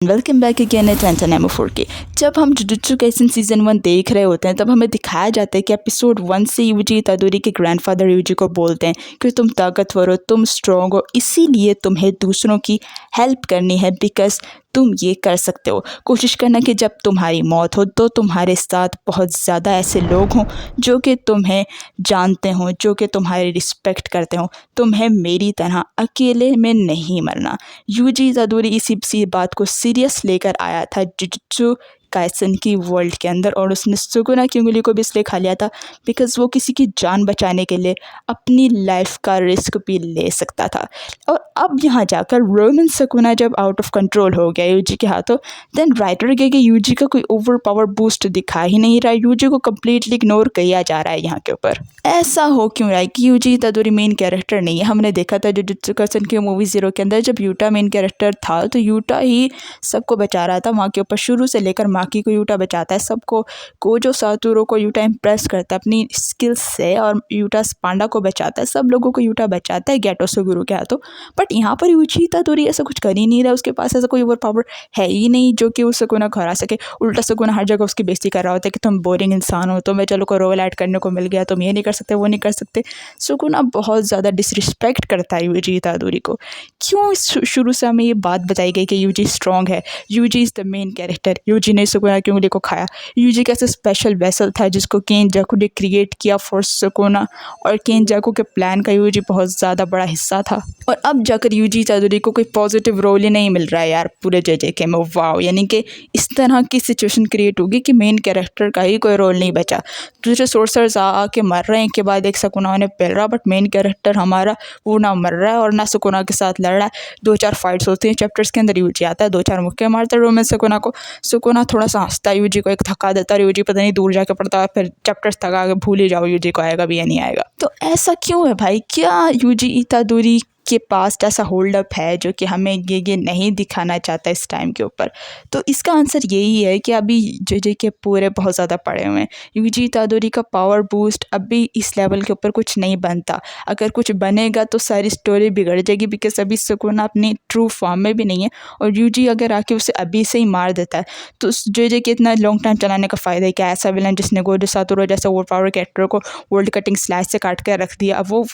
Welcome back again at एंटोनेमो 4K। जब हम जुजुत्सु काइसेन सीज़न 1 देख रहे होते हैं तब हमें दिखाया जाता है कि एपिसोड 1 से यूजी इतादोरी के ग्रैंडफादर यूजी को बोलते हैं कि तुम ताकतवर हो, तुम स्ट्रॉन्ग हो, इसीलिए तुम्हें दूसरों की हेल्प करनी है बिकॉज तुम ये कर सकते हो। कोशिश करना कि जब तुम्हारी मौत हो तो तुम्हारे साथ बहुत ज़्यादा ऐसे लोग हों जो कि तुम्हें जानते हों, जो कि तुम्हारी रिस्पेक्ट करते हों। तुम्हें मेरी तरह अकेले में नहीं मरना। यूजी इतादोरी इसी बात को सीरियस लेकर आया था जुजुत्सु काइसेन की वर्ल्ड के अंदर, और उसने सुगुना की उंगली को भी इसलिए खा लिया था बिकॉज वो किसी की जान बचाने के लिए अपनी लाइफ का रिस्क भी ले सकता था। और अब यहाँ जाकर रोमन सुगुना जब आउट ऑफ कंट्रोल हो गया यूजी के हाथों, देन राइटर के यूजी का कोई ओवर पावर बूस्ट दिखा ही नहीं रहा। यूजी को कम्प्लीटली इग्नोर किया जा रहा है यहाँ के ऊपर। ऐसा हो क्यों रहा है कि यूजी इतादोरी मेन कैरेक्टर नहीं है। हमने देखा था जुजुत्सु काइसेन की मूवी ज़ीरो के अंदर जब यूटा मेन कैरेक्टर था तो यूटा ही सबको बचा रहा था वहाँ के ऊपर। शुरू से लेकर माकी को यूटा बचाता है, सबको। गोजो सातोरू को यूटा इम्प्रेस करता है अपनी स्किल्स से, और यूटा पांडा को बचाता है, सब लोगों को यूटा बचाता है गेटो सुगुरु के हाथों। बट यहाँ पर यूजी इतादोरी ऐसा कुछ कर ही नहीं रहा। उसके पास ऐसा कोई ओवर पावर है ही नहीं जो कि उस सुगुना को हरा सके। उल्टा सुगुना हर जगह उसकी बेइज्जती कर रहा होता है कि तुम बोरिंग इंसान हो, तुम्हें चलो को रोल ऐड करने को मिल गया, तुम ये नहीं कर सकते, वो नहीं कर सकते। सुगुना बहुत ज़्यादा डिसरिस्पेक्ट करता है यूजी इतादोरी को। क्यों शुरू से हमें ये बात बताई गई कि यूजी स्ट्रॉन्ग है, Yugi is the main character, Yugi ने सुगुना की उंगली को खाया। यूजी कैसे स्पेशल वेसल था जिसको केन जाकू ने क्रिएट किया फॉर सुगुना, और केन जाकू के प्लान का यूजी बहुत ज़्यादा बड़ा हिस्सा था। और अब जाकर यूजी इतादोरी को कोई पॉजिटिव रोल ही नहीं मिल रहा है यार पूरे जेजेके में। वाओ, यानी कि इस तरह की सिचुएशन क्रिएट होगी कि मेन कैरेक्टर का ही कोई रोल नहीं बचा। दूसरे सोर्सर्स आके मर रहे हैं के बाद एक सुगुना उन्हें पेल रहा, बट मेन कैरेक्टर हमारा वो ना मर रहा है और ना सुगुना के साथ लड़ रहा है। 2-4 फाइट्स होती हैं चैप्टर्स के अंदर, यूजी आता है 2-4 मुक्के मारता है रोमन सुगुना को। सुगुना थोड़ा सा हंसता है, यूजी को एक थका देता है, यूजी पता नहीं दूर जाके पड़ता है, फिर चैप्टर्स थका के भूल ही जाओ यूजी को आएगा भी या नहीं आएगा। तो ऐसा क्यों है भाई? क्या यूजी इतादोरी के पास ऐसा होल्ड अप है जो कि हमें ये नहीं दिखाना चाहता इस टाइम के ऊपर? तो इसका आंसर यही है कि अभी जेजेके पूरे बहुत ज़्यादा पड़े हुए हैं। यूजी इतादोरी का पावर बूस्ट अभी इस लेवल के ऊपर कुछ नहीं बनता। अगर कुछ बनेगा तो सारी स्टोरी बिगड़ जाएगी बिकॉज अभी सुगुना अपनी ट्रू फॉर्म में भी नहीं है, और यूजी अगर आके उसे अभी से ही मार देता है तो जेजेके इतना लॉन्ग टाइम चलाने का फ़ायदा है क्या? ऐसा विलन जिसने गोजो सातोरू जैसे ओवर पावर कैरेक्टर को वर्ल्ड कटिंग स्लैश से काट कर रख दिया, अब वो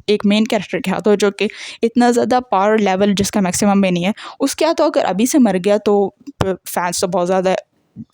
एक मेन कैरेक्टर के हाथों जो कि इतना ज़्यादा पावर लेवल जिसका मैक्सिमम में नहीं है, उसके हाथों अगर अभी से मर गया तो फैंस तो बहुत ज़्यादा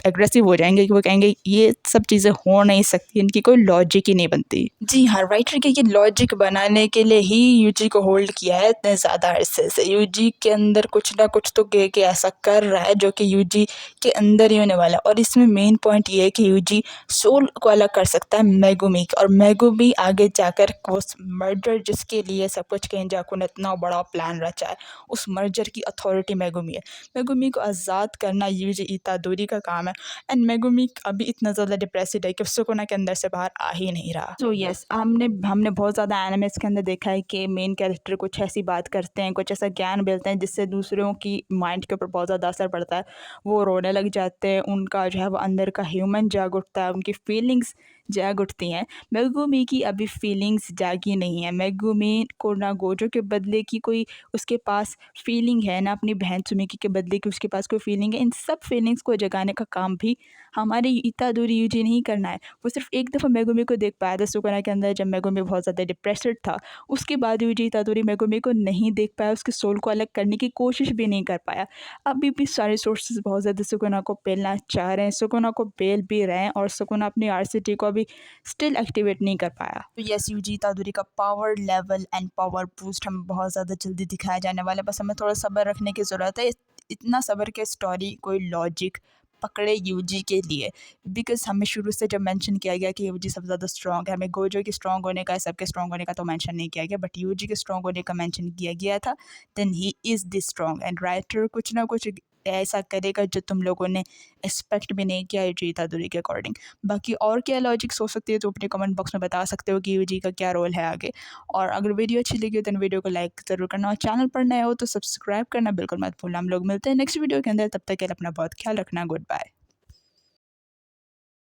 एग्रेसिव हो जाएंगे कि वो कहेंगे ये सब चीज़ें हो नहीं सकती, इनकी कोई लॉजिक ही नहीं बनती। जी हाँ, राइटर के ये लॉजिक बनाने के लिए ही यूजी को होल्ड किया है इतने ज़्यादा अरसे से। यूजी के अंदर कुछ ना कुछ तो के ऐसा कर रहा है जो कि यूजी के अंदर ही होने वाला है, और इसमें मेन पॉइंट ये है कि यूजी सोल को अलग कर सकता है मेगुमी, और मेगुमी आगे जाकर वो मर्डर जिसके लिए सब कुछ केंजाकू ने इतना बड़ा प्लान रचा है, उस मर्डर की अथॉरिटी मेगुमी है। मेगुमी को आज़ाद करना यूजी इतादोरी का काम है, एंड मेगुमी अभी इतना ज़्यादा डिप्रेसिड है कि सुगुना के अंदर से बाहर आ ही नहीं रहा। तो यस, हमने बहुत ज़्यादा एनिमेस के अंदर देखा है कि मेन कैरेक्टर कुछ ऐसी बात करते हैं, कुछ ऐसा ज्ञान मिलते हैं जिससे दूसरों की माइंड के ऊपर बहुत ज़्यादा असर पड़ता है। वो रोने लग जाते हैं, उनका जो है वो अंदर का ह्यूमन जाग उठता है, उनकी फीलिंग्स जाग उठती हैं। मेगुमी की अभी फीलिंग्स जागी नहीं है। मेगुमी को ना गोजो के बदले की कोई उसके पास फीलिंग है, ना अपनी बहन सुमिकी के बदले की उसके पास कोई फीलिंग है। इन सब फीलिंग्स को जगाने का काम भी हमारे इतादोरी यूजी नहीं करना है। वो सिर्फ एक दफ़ा मेगुमी को देख पाया था सुगुना के अंदर जब मेगुमी बहुत ज़्यादा डिप्रेस्ड था। उसके बाद यूजी इतादोरी मेगुमी को नहीं देख पाया, उसके सोल को अलग करने की कोशिश भी नहीं कर पाया। अभी भी सारे सोर्सेज बहुत ज़्यादा सुगुना को पेलना चाह रहे हैं, सुगुना को पेल भी रहे हैं, और सुगुना अपनी आरसीटी को अभी स्टिल एक्टिवेट नहीं कर पाया। तो यस, यूजी इतादोरी का power level and power boost हमें बहुत ज़्यादा जल्दी दिखाया जाने वाला है। बस हमें थोड़ा सब्र रखने की ज़रूरत है। इतना सब्र के स्टोरी कोई लॉजिक पकड़े यूजी के लिए, बिकॉज हमें शुरू से जब मेंशन किया गया कि यूजी सबसे ज़्यादा स्ट्रॉन्ग है, हमें गोजो के स्ट्रॉन्ग होने का, सबके स्ट्रॉन्ग होने का तो मेंशन नहीं किया गया, बट यूजी के स्ट्रॉन्ग होने का मेंशन किया गया था। Then he is the strong, and writer कुछ ना कुछ ऐसा करेगा जो तुम लोगों ने एक्सपेक्ट भी नहीं किया यूजी इतादोरी के अकॉर्डिंग। बाकी और क्या लॉजिक्स हो सकती है तो अपने कमेंट बॉक्स में बता सकते हो कि यूजी का क्या रोल है आगे। और अगर वीडियो अच्छी लगी हो तो वीडियो को लाइक ज़रूर करना, और चैनल पर नए हो तो सब्सक्राइब करना बिल्कुल मत भूलना। हम लोग मिलते हैं नेक्स्ट वीडियो के अंदर, तब तक के लिए अपना बहुत ख्याल रखना। Good bye.